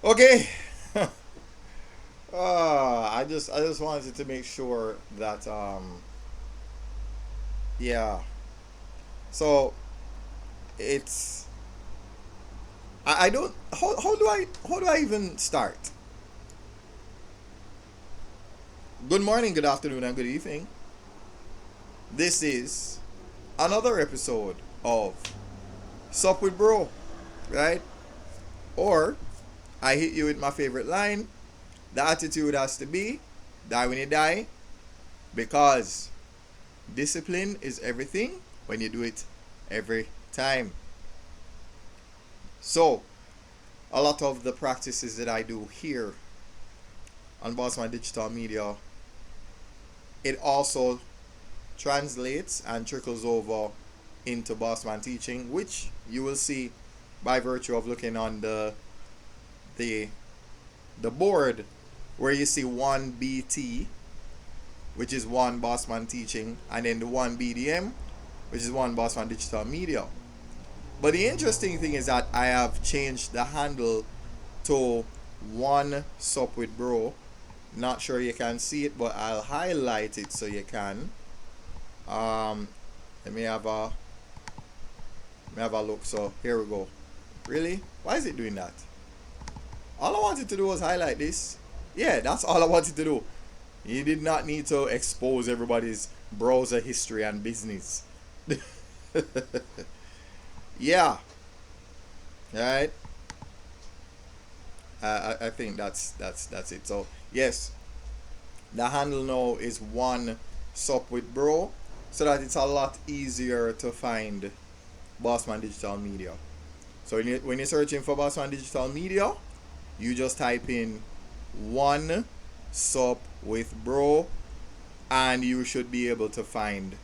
Okay. I just wanted to make sure that yeah. So it's I don't how do I even start? Good morning, good afternoon, and good evening. This is another episode of Sup with Bro, right? Or I hit you with my favorite line. The attitude has to be die when you die because discipline is everything when you do it every time. So, a lot of the practices that I do here on Bossman Digital Media, it also translates and trickles over into Bossman teaching, which you will see by virtue of looking on the the board where you see one BT, which is one Bossman teaching, and then the one BDM, which is one Bossman Digital Media. But the interesting thing is that I have changed the handle to one sup with bro. Not sure you can see it, but I'll highlight it so you can. Um, let me have a look. So here we go. Really? Why is it doing that? All I wanted to do was highlight this. Yeah, that's all I wanted to do. You did not need to expose everybody's browser history and business. Yeah, right. I think that's it. So yes, the handle now is one sup with bro, so that it's a lot easier to find Bossman Digital Media. So when you're searching for Bossman Digital Media, you just type in one sup with bro, and you should be able to find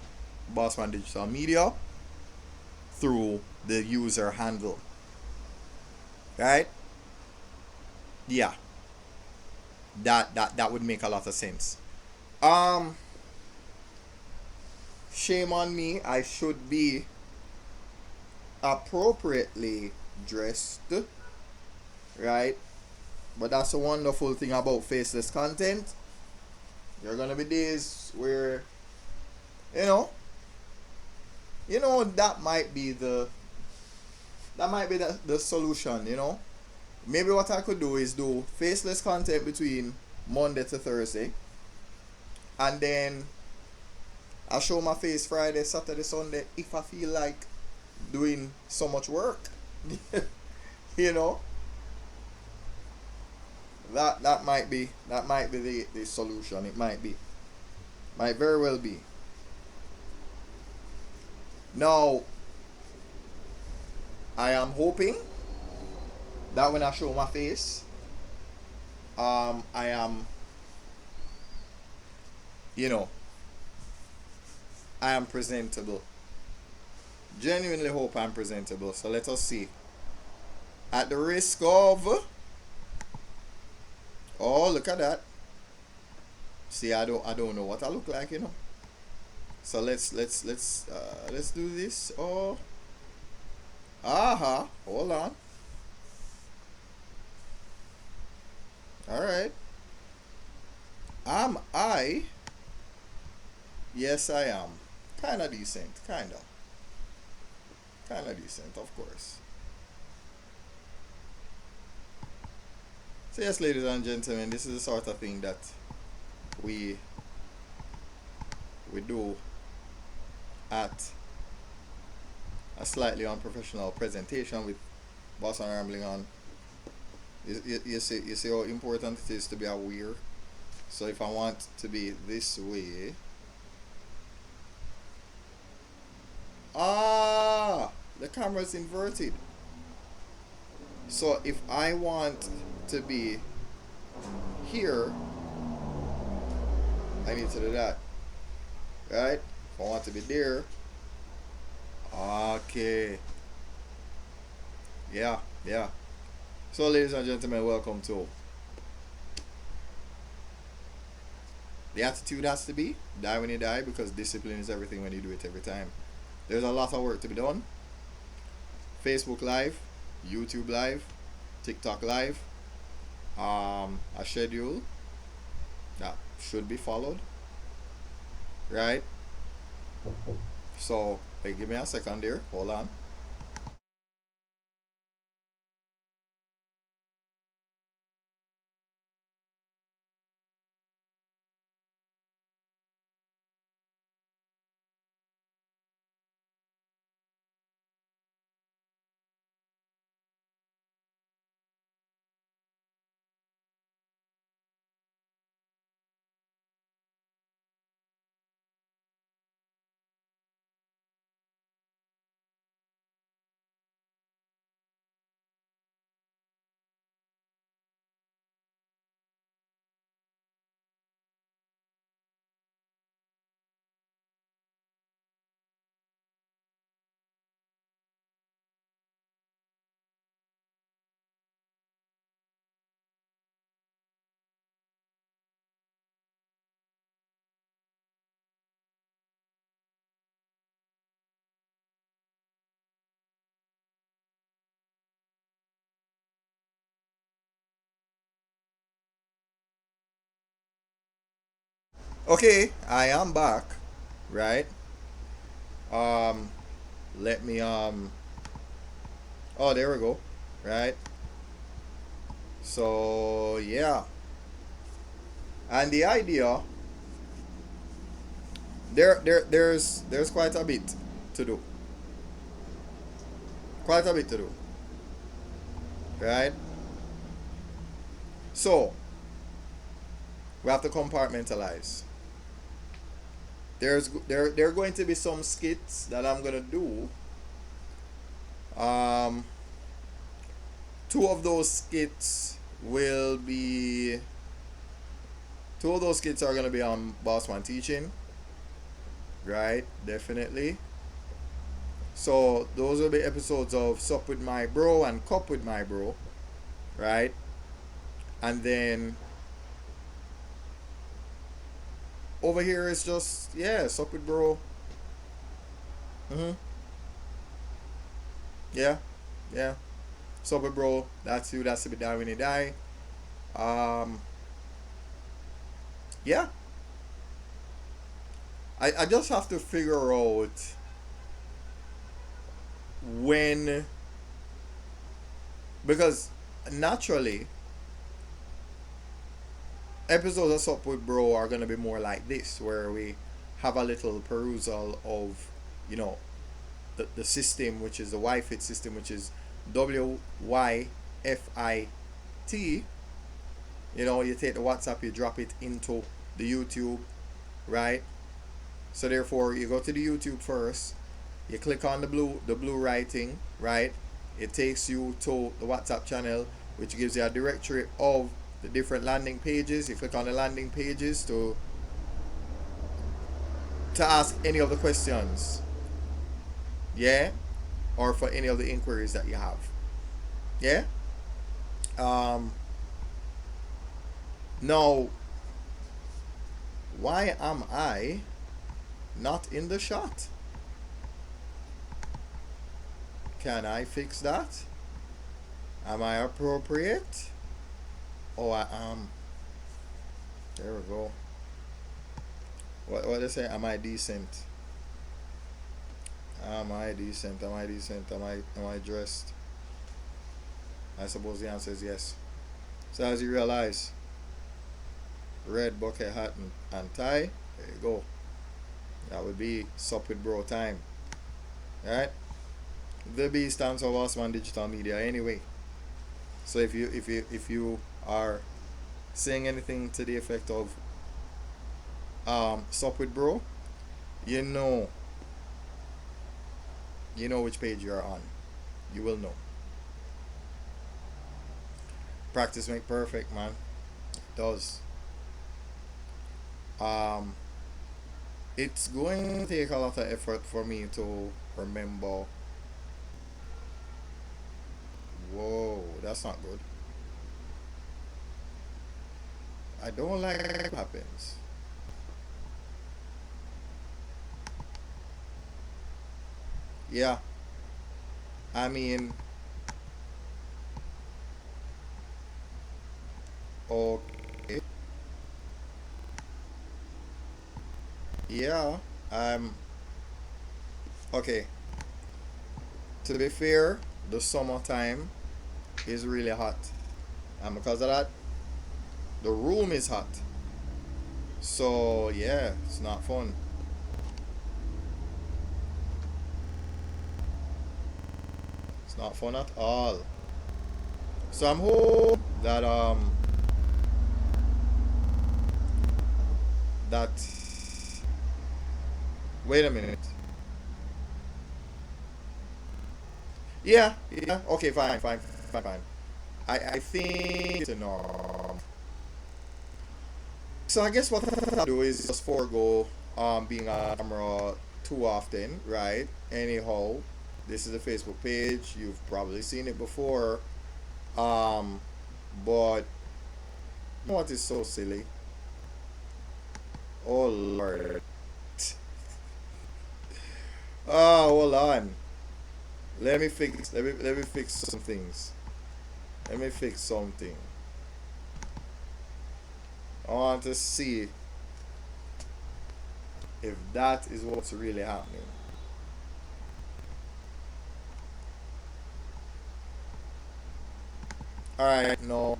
Bossman Digital Media through the user handle. Right? Yeah, that would make a lot of sense. Um, Shame on me. I should be appropriately dressed, right? But that's a wonderful thing about faceless content. There are gonna be days where you know, that might be the solution. Maybe what I could do is do faceless content between Monday to Thursday, and then I show my face Friday, Saturday, Sunday if I feel like doing so much work. you know, that might be the solution. It might very well be. Now, I am hoping that when I show my face, I am, you know, I am presentable. Genuinely hope I'm presentable. So let us see. At the risk of, oh, look at that. See, I don't know what I look like. So let's do this. Oh, aha, hold on. All right. Am I? Yes, I am. Kinda decent. Kinda decent, of course. So yes, ladies and gentlemen, this is the sort of thing that we we do at a slightly unprofessional presentation with Boss and Rambling on. You see how important it is to be aware. So if I want to be this way, ah, the camera's inverted. So if I want to be here, I need to do that, right? If I want to be there, okay, yeah, yeah. So, ladies and gentlemen, welcome to the attitude has to be die when you die because discipline is everything when you do it every time. There's a lot of work to be done. Facebook Live, YouTube Live, TikTok Live, a schedule that should be followed, right? So, wait, give me a second there. Hold on. Okay, I am back, right? Um, let me Oh, there we go, right? So yeah, and the idea there's quite a bit to do, quite a bit to do, right? So we have to compartmentalize. There are going to be some skits that I'm gonna do. Um, two of those skits will be two of those skits are gonna be on Bossman teaching, right? Definitely. So those will be episodes of Sup with my bro and Cup with my bro, right? And then over here is just yeah, Sup with bro. Mhm. Yeah, yeah. Sup with bro. That's you. That's to be die when you die. Um, yeah. I just have to figure out when because naturally episodes of Sup with Bro are gonna be more like this, where we have a little perusal of, you know, the system, which is the Wi-Fi system, which is WYFIT. You know, you take the WhatsApp, you drop it into the YouTube, right? So therefore, you go to the YouTube first. You click on the blue writing, right? It takes you to the WhatsApp channel, which gives you a directory of the different landing pages. You click on the landing pages to ask any of the questions, yeah, or for any of the inquiries that you have, yeah. Um, Now, why am I not in the shot? Can I fix that? Am I appropriate? Oh, I am. There we go. What they say? Am I decent? Am I decent? Am I decent? Am I dressed? I suppose the answer is yes. So as you realize, red bucket hat and tie. There you go. That would be sup with bro time. Alright? The B stands for Bossman Digital Media anyway. So if you are saying anything to the effect of sup with bro, you know you know which page you're on. You will know. Practice make perfect, man. It does. Um it's going to take a lot of effort for me to remember. Whoa, that's not good. I don't like what happens. Yeah, I mean, Okay. Yeah. I'm okay. To be fair, the summertime is really hot. And because of that, the room is hot. So yeah, it's not fun. It's not fun at all. So I'm hoping that that wait a minute. Yeah, yeah, okay, fine. I think it's a norm. So I guess what I do is just forego being on camera too often, right? Anyhow, this is a Facebook page. You've probably seen it before. Um, but you know what is so silly? Oh Lord. Oh, hold on. Let me fix some things. Let me fix something. I want to see if that is what's really happening. Alright, no.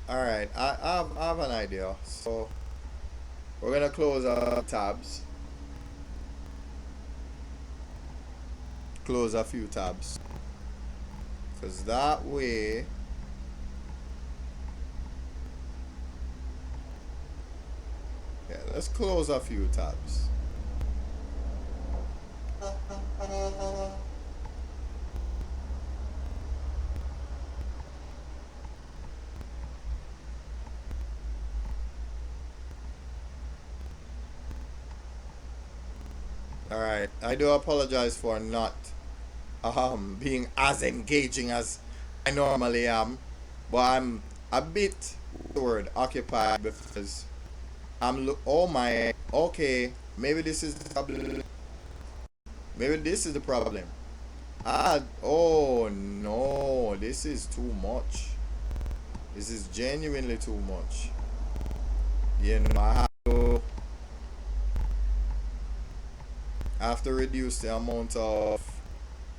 Alright, I have an idea. So we're gonna close our tabs. Close a few tabs. Because that way, yeah, let's close a few tabs. Alright, I do apologize for not being as engaging as I normally am. But I'm a bit word occupied because oh my, okay, maybe this is the problem. Maybe this is the problem. Oh no, this is too much. This is genuinely too much. You know, I have to reduce the amount of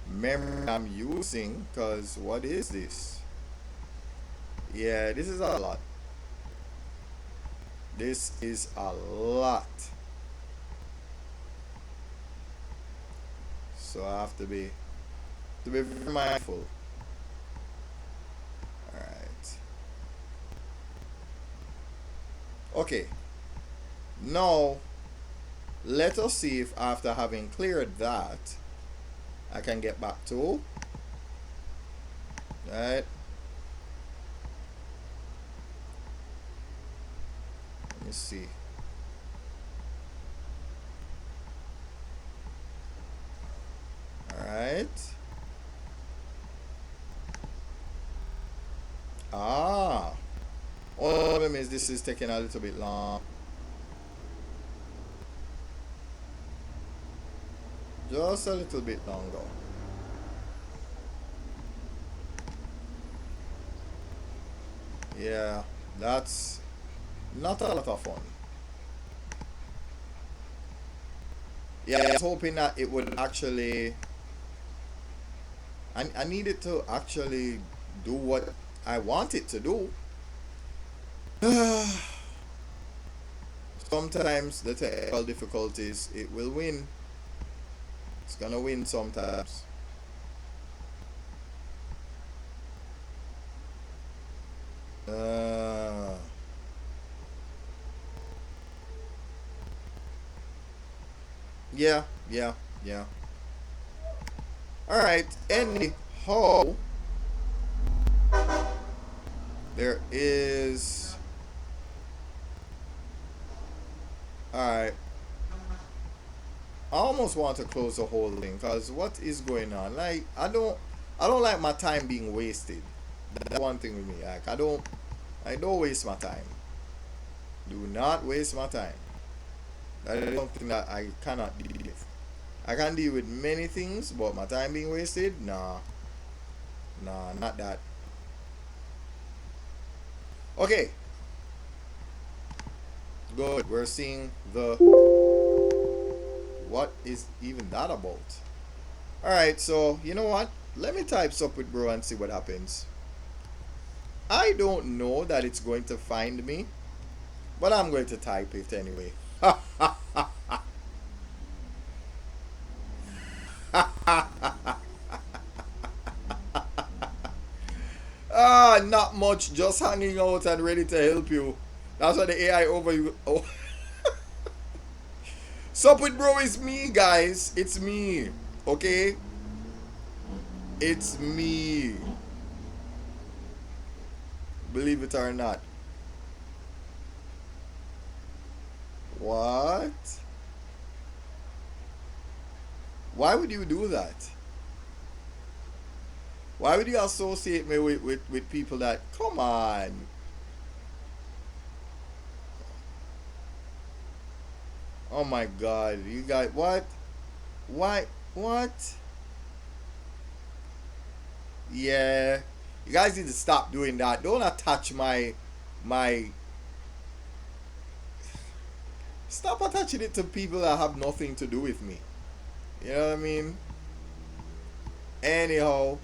memory I'm using because what is this? Yeah, this is a lot. This is a lot. So I have to be very mindful. Alright. Okay. Now let us see if after having cleared that I can get back to right. Let me see. Alright. Ah. All of them is this is taking a little bit long. Just a little bit longer. Yeah, that's not a lot of fun. Yeah, I was hoping that it would actually. I need it to actually do what I want it to do. Sometimes the technical difficulties, it will win. It's gonna win sometimes. Uh, yeah, yeah, yeah. All right. Anyhow, there is. All right. I almost want to close the whole thing because what is going on? Like I don't like my time being wasted. That's one thing with me. Like I don't waste my time. Do not waste my time. That is something that I cannot deal with. I can deal with many things, but my time being wasted, nah, not that. Okay, good. We're seeing the. What is even that about? Alright, so you know what? Let me type SUP with bro and see what happens. I don't know that it's going to find me, but I'm going to type it anyway. Not much, just hanging out and ready to help you. That's what the AI over you. Oh. Sup with bro is me, guys. It's me. Okay? It's me. Believe it or not. What? Why would you do that? Why would you associate me with people that. Come on. Oh my god. You got. What? Why? What? Yeah. You guys need to stop doing that. Don't attach my stop attaching it to people that have nothing to do with me. You know what I mean? Anyhow,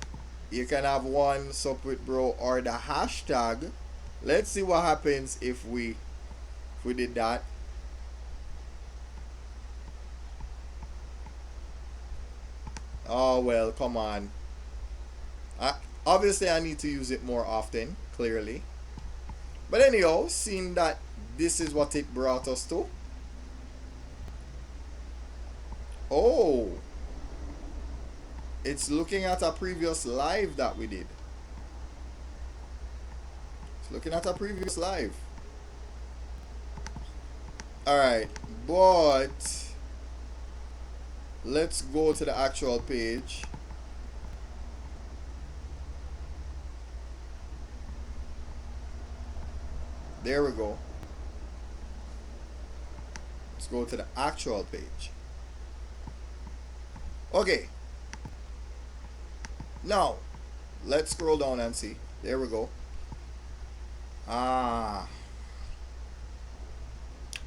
you can have one sup with bro or the hashtag. Let's see what happens if we did that. Oh well, come on. I, obviously I need to use it more often, clearly. But anyhow, seeing that this is what it brought us to. Oh, it's looking at a previous live that we did. It's looking at a previous live. Alright, but let's go to the actual page. There we go. Let's go to the actual page. Okay. Now, let's scroll down and see. There we go. Ah.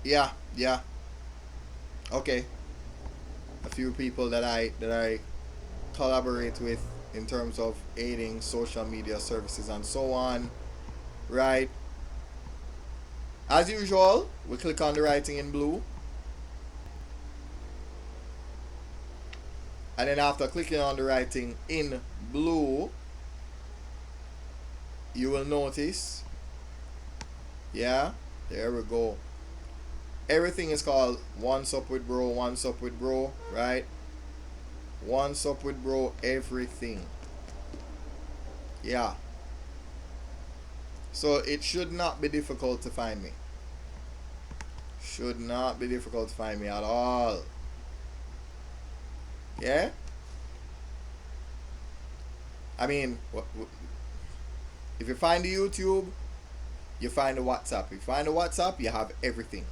Yeah, yeah. Okay. A few people that I collaborate with in terms of aiding social media services and so on. Right. As usual, we click on the writing in blue. And then after clicking on the writing in blue, you will notice, yeah, there we go. Everything is called One Sup with Bro, One Sup with Bro, right? One Sup with Bro, everything. Yeah. So it should not be difficult to find me. Should not be difficult to find me at all. Yeah? I mean, if you find the YouTube, you find the WhatsApp. If you find the WhatsApp, you have everything.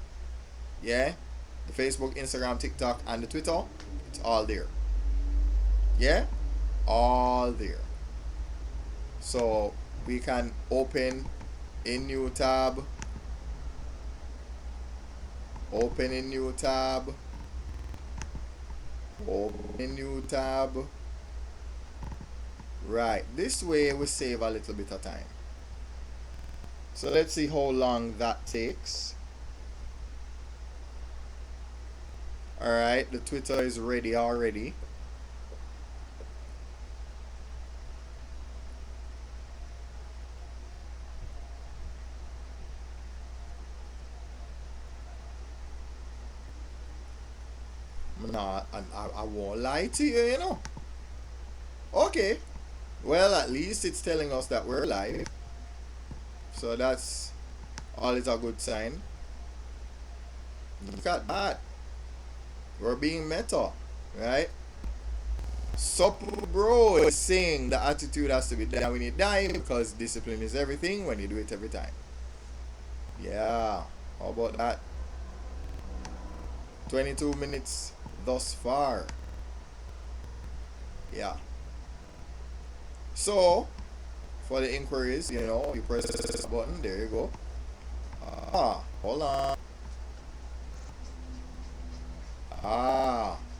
Yeah? The Facebook, Instagram, TikTok, and the Twitter, it's all there. Yeah? All there. So we can open a new tab. Open a new tab. Open a new tab. Right. This way we save a little bit of time. So let's see how long that takes. Alright, the Twitter is ready already. Nah, I won't lie to you, you know. Okay. Well, at least it's telling us that we're live. So that's always a good sign. Look at that. We're being meta, right? Sup bro is saying the attitude has to be there when you dive because discipline is everything when you do it every time. Yeah. How about that? 22 minutes thus far. Yeah. So, for the inquiries, you press this button. There you go. Hold on.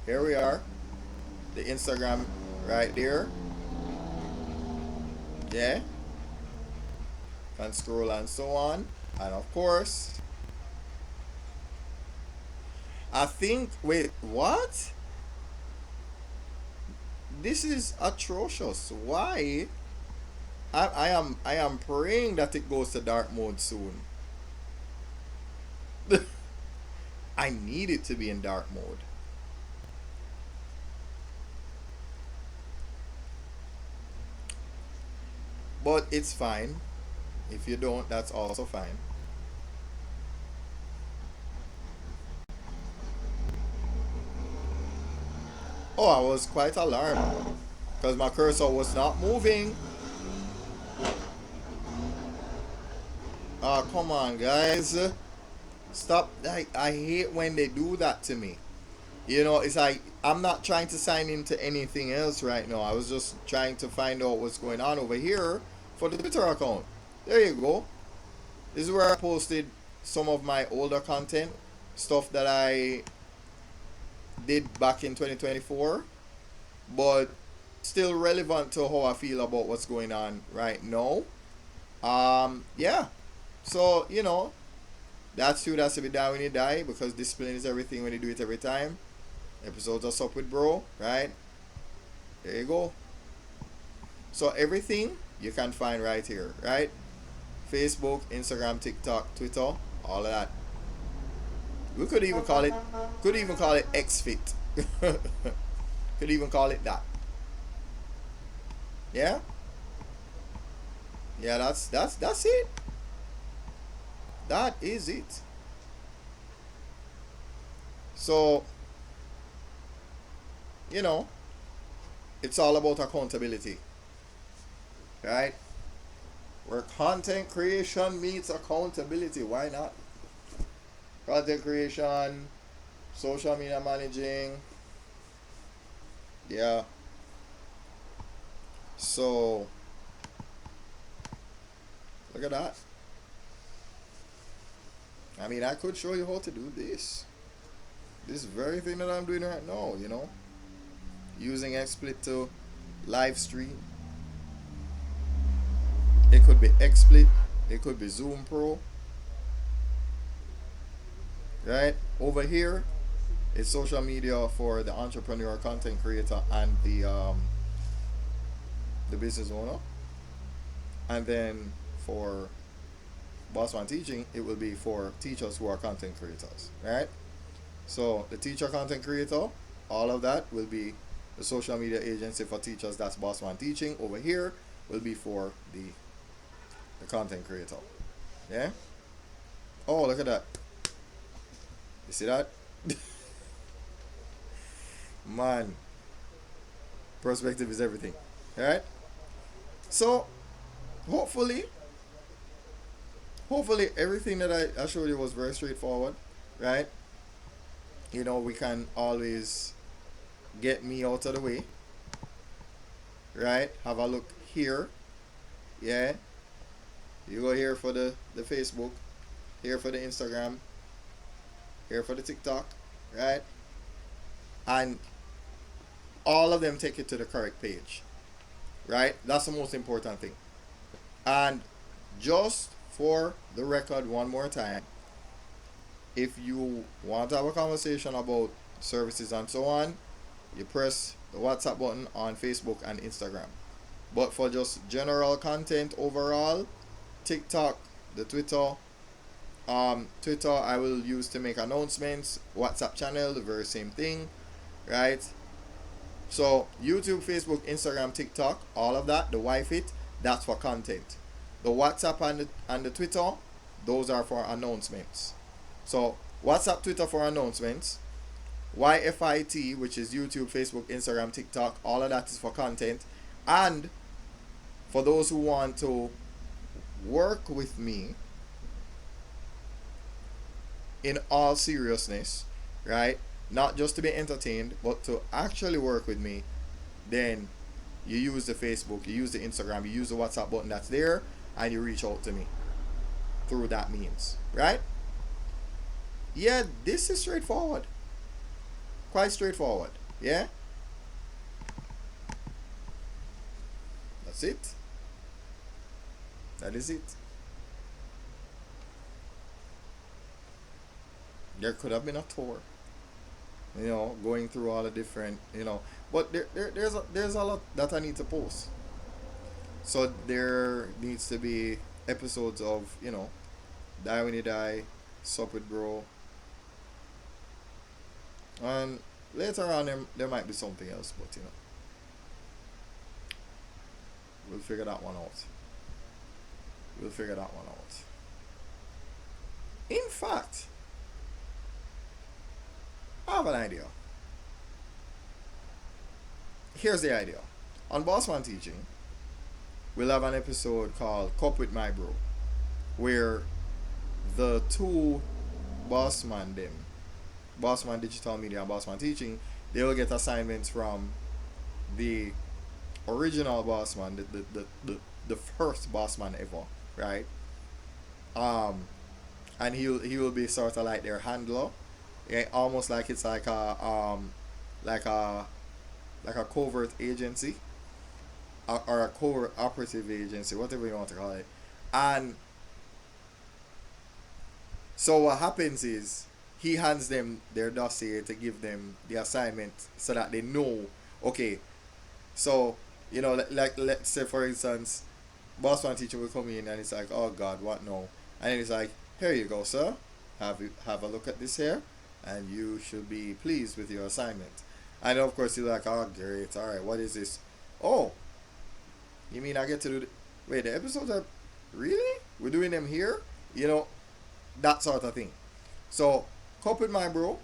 Here we are. The Instagram right there. Yeah. Can scroll and so on. And of course, I think, wait, what? This is atrocious. Why? I am praying that it goes to dark mode soon. I need it to be in dark mode. But it's fine. If you don't, that's also fine. Oh, I was quite alarmed because my cursor was not moving. Come on, guys. Stop. I hate when they do that to me. It's like I'm not trying to sign into anything else right now. I was just trying to find out what's going on over here for the Twitter account. There you go. This is where I posted some of my older content, stuff that I did back in 2024, but still relevant to how I feel about what's going on right now. Yeah. So, that's true. That's to be done when you die because discipline is everything when you do it every time. Episodes of SUP with Bro, right? There you go. So everything you can find right here, right? Facebook, Instagram, TikTok, Twitter, all of that. We could even call it XFit. Could even call it that. Yeah? Yeah, that's it. That is it. So, you know, it's all about accountability, right? Where content creation meets accountability. Why not? Content creation, social media managing. Yeah. So, look at that. I mean, I could show you how to do this. This very thing that I'm doing right now. Using XSplit to live stream. It could be XSplit. It could be Zoom Pro. Right? Over here, it's social media for the entrepreneur, content creator, and the business owner. And then for Bossman Teaching, it will be for teachers who are content creators. Right? So the teacher content creator, all of that will be the social media agency for teachers. That's Bossman Teaching. Over here will be for the content creator. Yeah? Oh, look at that. You see that? Man, perspective is everything. Alright? So, hopefully, everything that I showed you was very straightforward. Right? We can always get me out of the way. Right? Have a look here. Yeah? You go here for the Facebook, here for the Instagram, here for the TikTok, right? And all of them take you to the correct page, right? That's the most important thing. And just for the record, one more time, if you want to have a conversation about services and so on, you press the WhatsApp button on Facebook and Instagram. But for just general content overall, TikTok, the Twitter I will use to make announcements. WhatsApp channel, the very same thing, right? So YouTube, Facebook, Instagram, TikTok, all of that, the Wi-Fi, that's for content. The WhatsApp and the Twitter, those are for announcements. So WhatsApp, Twitter for announcements. YFIT, which is YouTube, Facebook, Instagram, TikTok, all of that is for content. And for those who want to work with me in all seriousness, right? Not just to be entertained, but to actually work with me, then you use the Facebook, you use the Instagram, you use the WhatsApp button that's there, and you reach out to me through that means, right? Yeah, this is straightforward. Quite straightforward. Yeah? That's it. That is it. There could have been a tour, going through all the different, but there's a lot that I need to post. So there needs to be episodes of, Die When You Die, Sup with Bro, and later on there might be something else, but we'll figure that one out. We'll figure that one out. In fact, I have an idea. Here's the idea. On Bossman Teaching, we'll have an episode called Cup with My Bro, where the two Bossman them, Bossman Digital Media and Bossman Teaching, they will get assignments from the original Bossman, the first Bossman ever, right? Um, and he will be sort of like their handler, almost like it's like a like a covert agency, or a covert operative agency, whatever you want to call it. And so what happens is he hands them their dossier to give them the assignment so that they know, okay, so like let's say for instance, boss one teacher will come in and it's like, oh God, what now? And then it's like, here you go, sir. Have a look at this here, and you should be pleased with your assignment. And of course you're like, oh great, all right, what is this? Oh, you mean I get to do wait, the episodes are really? We're doing them here? That sort of thing. So, Cup with My Bro,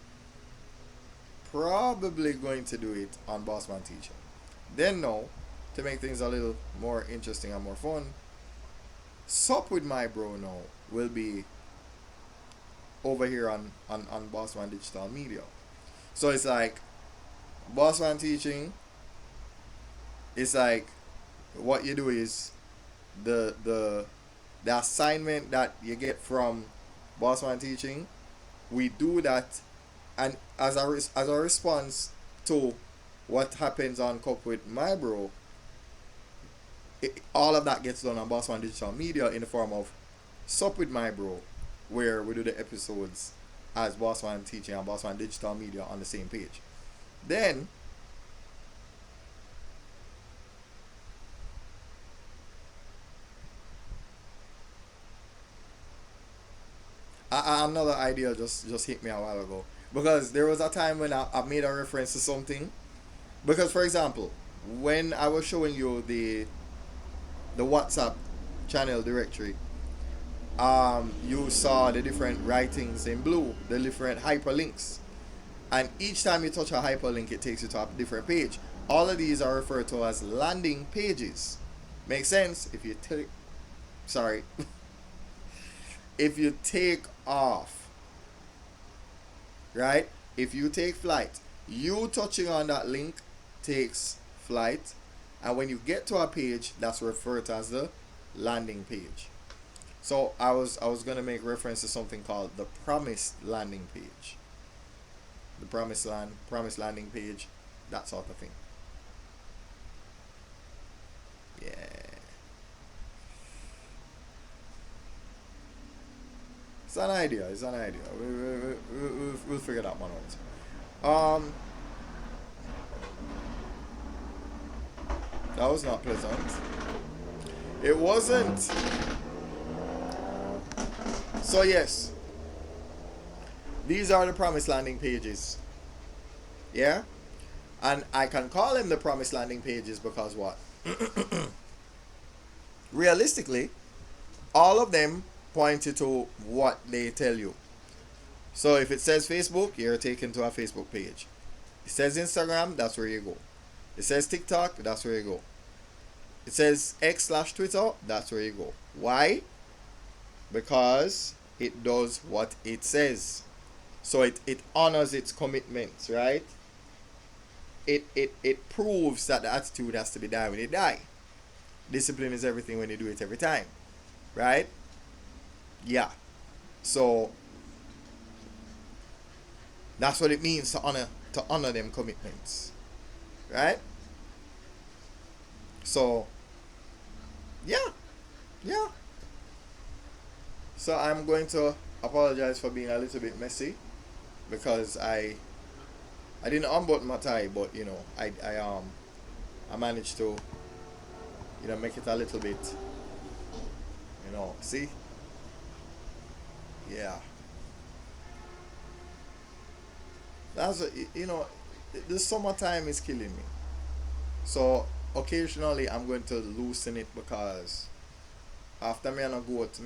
probably going to do it on Bossman Teaching. Then now, to make things a little more interesting and more fun, Sup with My Bro now will be over here on Bossman Digital Media. So it's like Bossman Teaching, it's like what you do is the assignment that you get from Bossman Teaching, we do that, and as a response to what happens on Cup with My Bro, all of that gets done on Bossman Digital Media in the form of Sup with My Bro, where we do the episodes as Bossman Teaching and Bossman Digital Media on the same page. Then another idea just hit me a while ago, because there was a time when I made a reference to something. Because for example, when I was showing you the WhatsApp channel directory, you saw the different writings in blue, the different hyperlinks, and each time you touch a hyperlink, it takes you to a different page. All of these are referred to as landing pages. Makes sense if you take, sorry, if you take off, right? If you take flight, you touching on that link takes flight, and when you get to a page, that's referred to as the landing page. So I was gonna make reference to something called the promised landing page, the promised landing page, that sort of thing. Yeah, it's an idea. It's an idea. We'll figure that one out. That was not pleasant. It wasn't. So yes, these are the promised landing pages. Yeah, and I can call them the promised landing pages because what? Realistically, all of them point you to what they tell you. So if it says Facebook, you're taken to a Facebook page. It says Instagram, that's where you go. It says TikTok, that's where you go. It says X/Twitter, that's where you go. Why? Because it does what it says. So it honors its commitments, right? it proves that the attitude has to be die when you die. Discipline is everything when you do it every time. Right? Yeah. So that's what it means to honor them commitments. Right? So yeah, yeah. So I'm going to apologize for being a little bit messy because I didn't unbutton my tie, but I managed to make it a little bit, see, yeah. That's the summertime is killing me. So occasionally I'm going to loosen it because after me and a goat.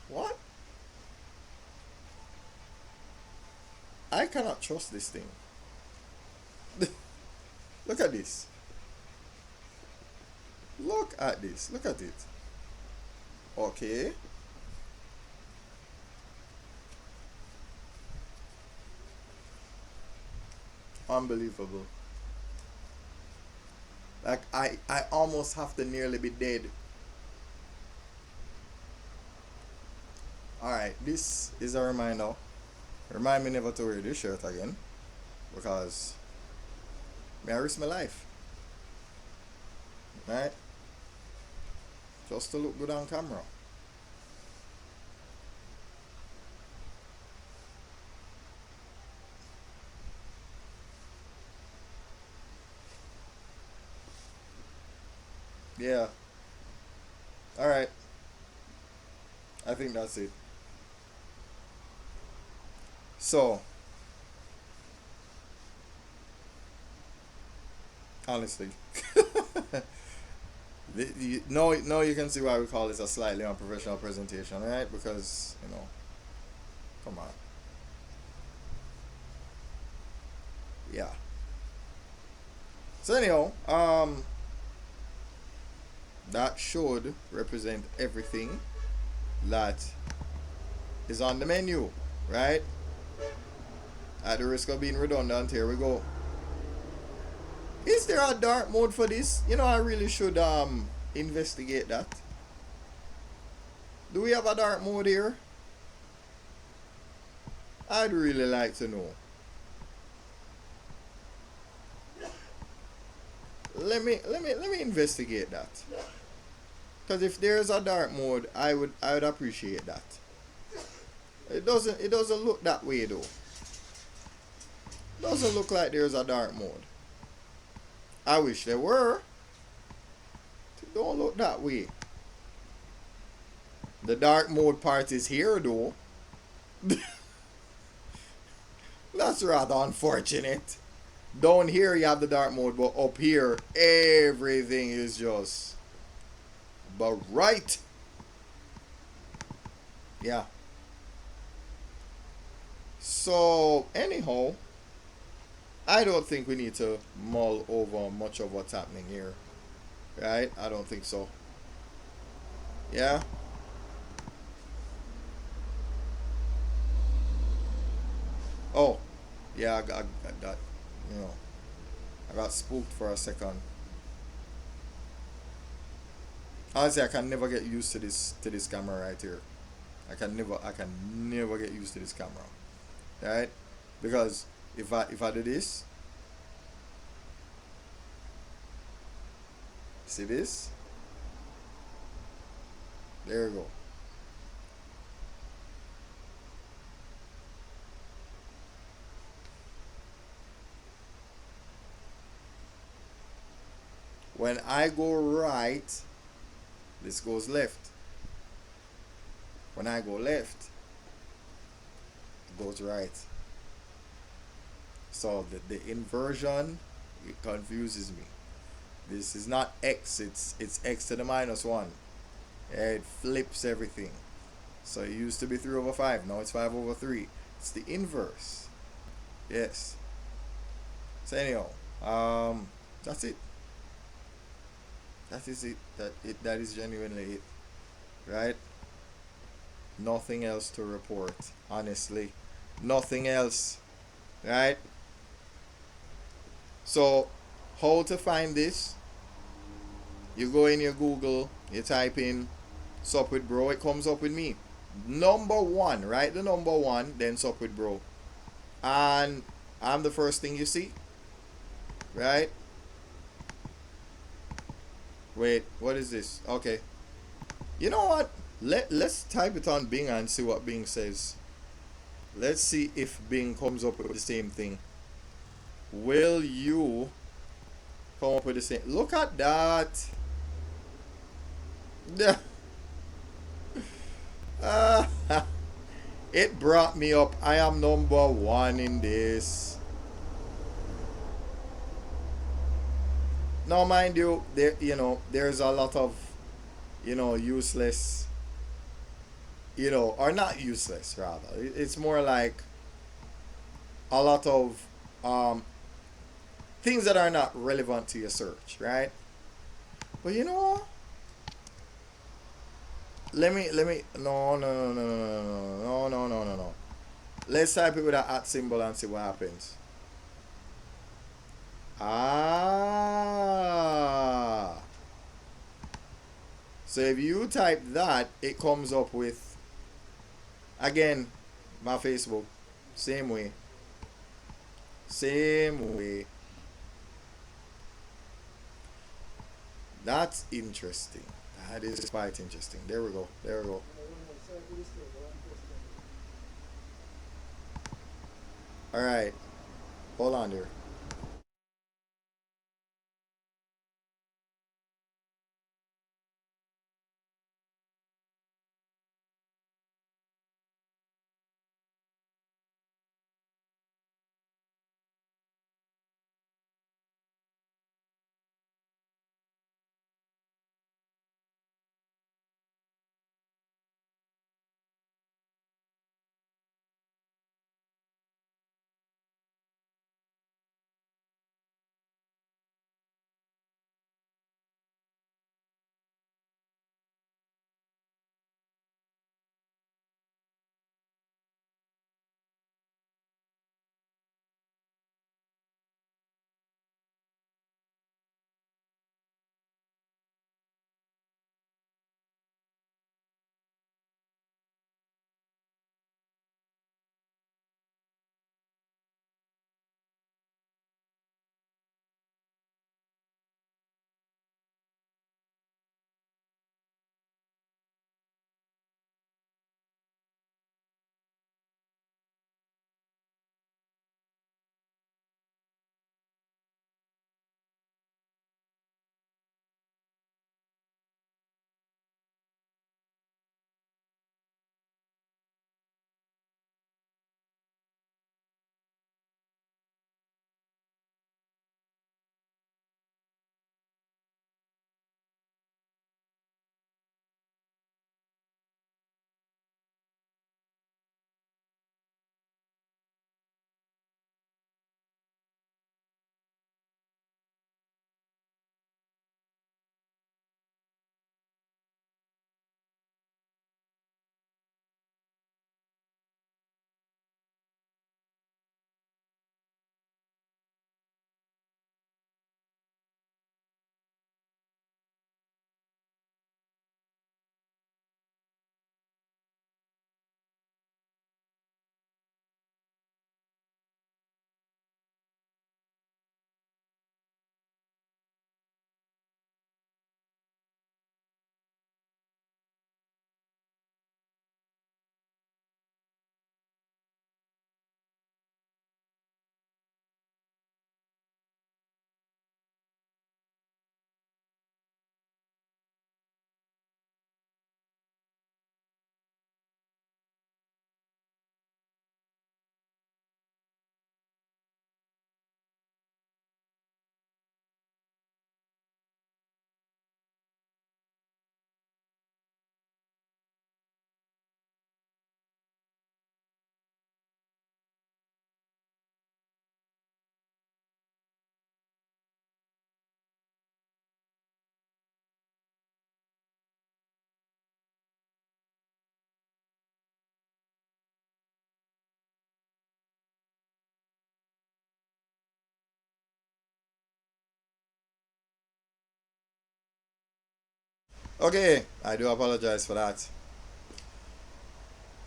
What? I cannot trust this thing. Look at this. Look at this. Look at it. Okay. Unbelievable. Like I almost have to nearly be dead. Alright, this is a reminder. Remind me never to wear this shirt again. Because may I risk my life. Right? Just to look good on camera. Yeah. Alright. I think that's it. So, honestly. No, you can see why we call this a slightly unprofessional presentation, right? Because, come on. Yeah. So anyhow, that should represent everything that is on the menu, right? At the risk of being redundant, here we go. Is there a dark mode for this? I really should investigate that. Do we have a dark mode here? I'd really like to know. Let me investigate that. Because if there's a dark mode, I would appreciate that. It doesn't look that way though. Doesn't look like there's a dark mode. I wish there were. It don't look that way. The dark mode part is here though. That's rather unfortunate. Down here you have the dark mode, but up here everything is just but right. Yeah. So anyhow, I don't think we need to mull over much of what's happening here. Right? I don't think so. Yeah? Oh. Yeah, I got, you know, I got spooked for a second. Honestly, I can never get used to this camera right here. I can never get used to this camera. Right? Because if I do this, see this? There you go. When I go right, this goes left. When I go left, it goes right. So the inversion, it confuses me. This is not x, it's x to the minus 1. Yeah, it flips everything. So it used to be 3 over 5, now it's 5 over 3. It's the inverse. Yes. So anyhow, that's it. That is it. That is genuinely it. Right? Nothing else to report, honestly. Nothing else, right? So, how to find this? You go in your Google, you type in Sup with Bro, it comes up with me. Number one, right? The number one, then Sup with Bro. And I'm the first thing you see, right? Wait, what is this? Okay. You know what? Let's type it on Bing and see what Bing says. Let's see if Bing comes up with the same thing. Will you come up with the same? Look at that. Ah, it brought me up. I am number one in this. Now, mind you, there's a lot of, useless, or not useless rather. It's more like a lot of um, things that are not relevant to your search, right? But you know what? Let me no. Let's type it with an at symbol and see what happens. Ah. So if you type that, it comes up with again my Facebook. Same way. Same way. That's interesting. That is quite interesting. There we go. There we go. All right. Hold on there. Okay, I do apologize for that.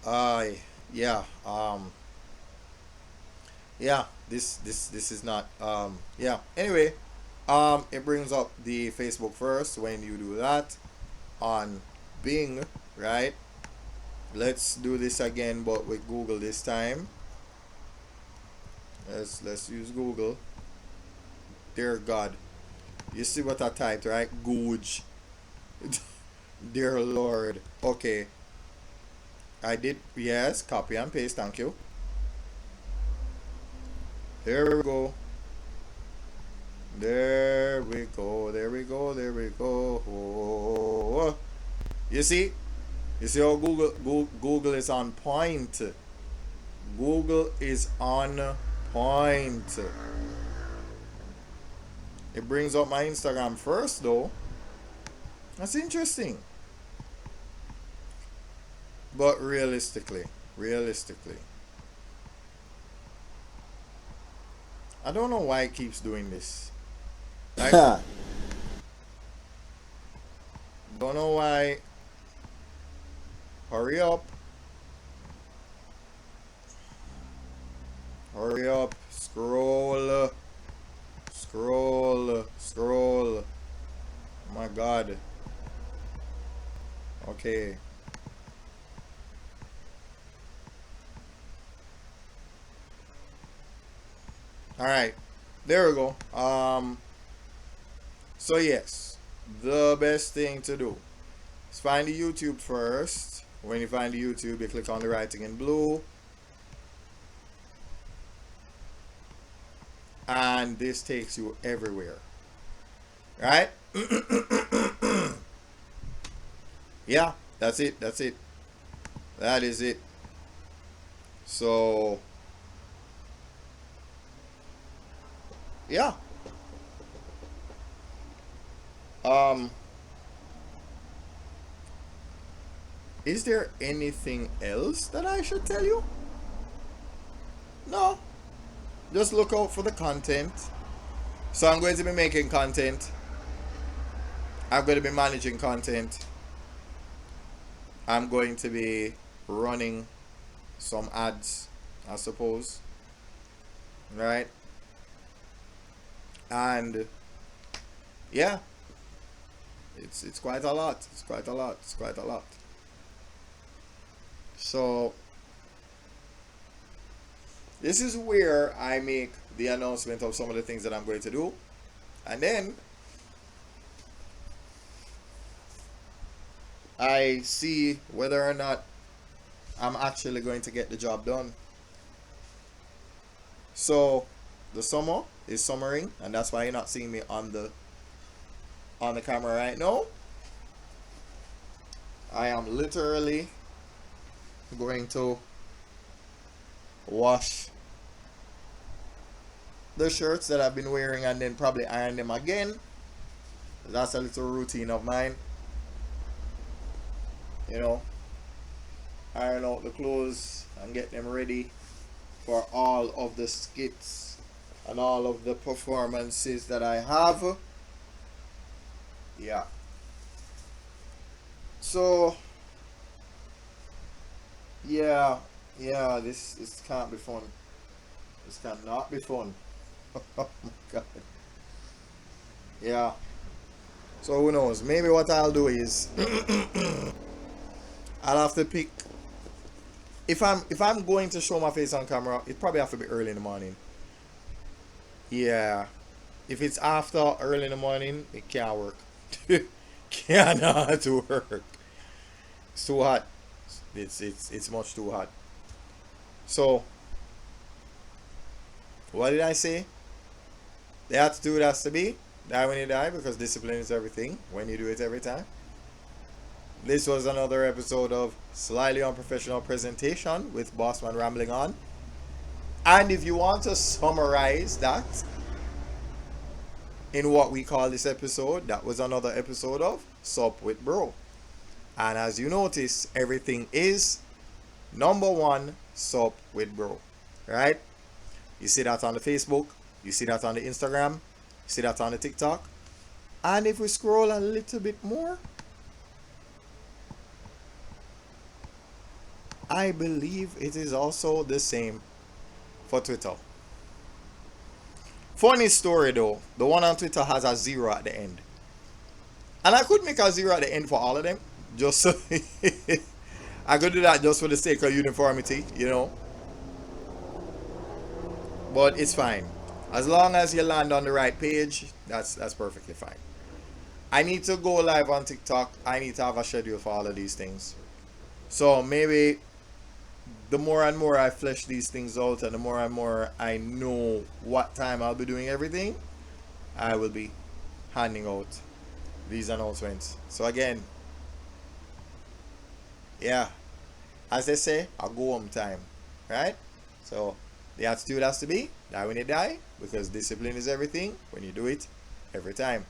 I yeah, yeah, this is not yeah. Anyway, it brings up the Facebook first when you do that on Bing, right? Let's do this again, but with Google this time. Let's use Google. Dear God, you see what I typed, right? Googe. Dear Lord. Okay, I did. Yes, copy and paste. Thank you. There we go. There we go. There we go. There we go. Oh. You see? You see how Google is on point. Google is on point. It brings up my Instagram first, though. That's interesting. But realistically, I don't know why it keeps doing this. Like, don't know why. Hurry up. Hurry up. Scroll. Scroll. Scroll. Oh my God. Okay. All right. There we go. So yes, the best thing to do is find the YouTube first. When you find the YouTube, you click on the writing in blue, and this takes you everywhere. Right? Yeah, that's it. That's it. That is it. So yeah. Um, is there anything else that I should tell you? No. Just look out for the content. So I'm going to be making content. I'm going to be managing content. I'm going to be running some ads, I suppose. Right? And yeah, it's quite a lot. It's quite a lot. It's quite a lot. So this is where I make the announcement of some of the things that I'm going to do. And then I see whether or not I'm actually going to get the job done. So the summer is summering, and that's why you're not seeing me on the camera right now. I am literally going to wash the shirts that I've been wearing and then probably iron them again. That's a little routine of mine. You know, iron out the clothes and get them ready for all of the skits and all of the performances that I have. Yeah. So yeah, yeah, this can't be fun. This cannot be fun. Oh my God. Yeah. So who knows? Maybe what I'll do is I'll have to pick if I'm going to show my face on camera, it probably have to be early in the morning. Yeah. If it's after early in the morning, it can't work. Cannot work. It's too hot. It's much too hot. So what did I say? The attitude has to be die when you die because discipline is everything when you do it every time. This was another episode of Slightly Unprofessional Presentation with Bossman rambling on. And if you want to summarize that in what we call this episode, that was another episode of Sup with Bro. And as you notice, everything is number one, Sup with Bro. Right? You see that on the Facebook, you see that on the Instagram, you see that on the TikTok. And if we scroll a little bit more, I believe it is also the same for Twitter. Funny story though, the one on Twitter has a zero at the end. And I could make a zero at the end for all of them. Just so I could do that just for the sake of uniformity, you know. But it's fine. As long as you land on the right page, that's perfectly fine. I need to go live on TikTok. I need to have a schedule for all of these things. So maybe the more and more I flesh these things out and the more and more I know what time I'll be doing everything, I will be handing out these announcements. So again, yeah, as they say, a go home time, right? So the attitude has to be that when you die, because discipline is everything when you do it every time.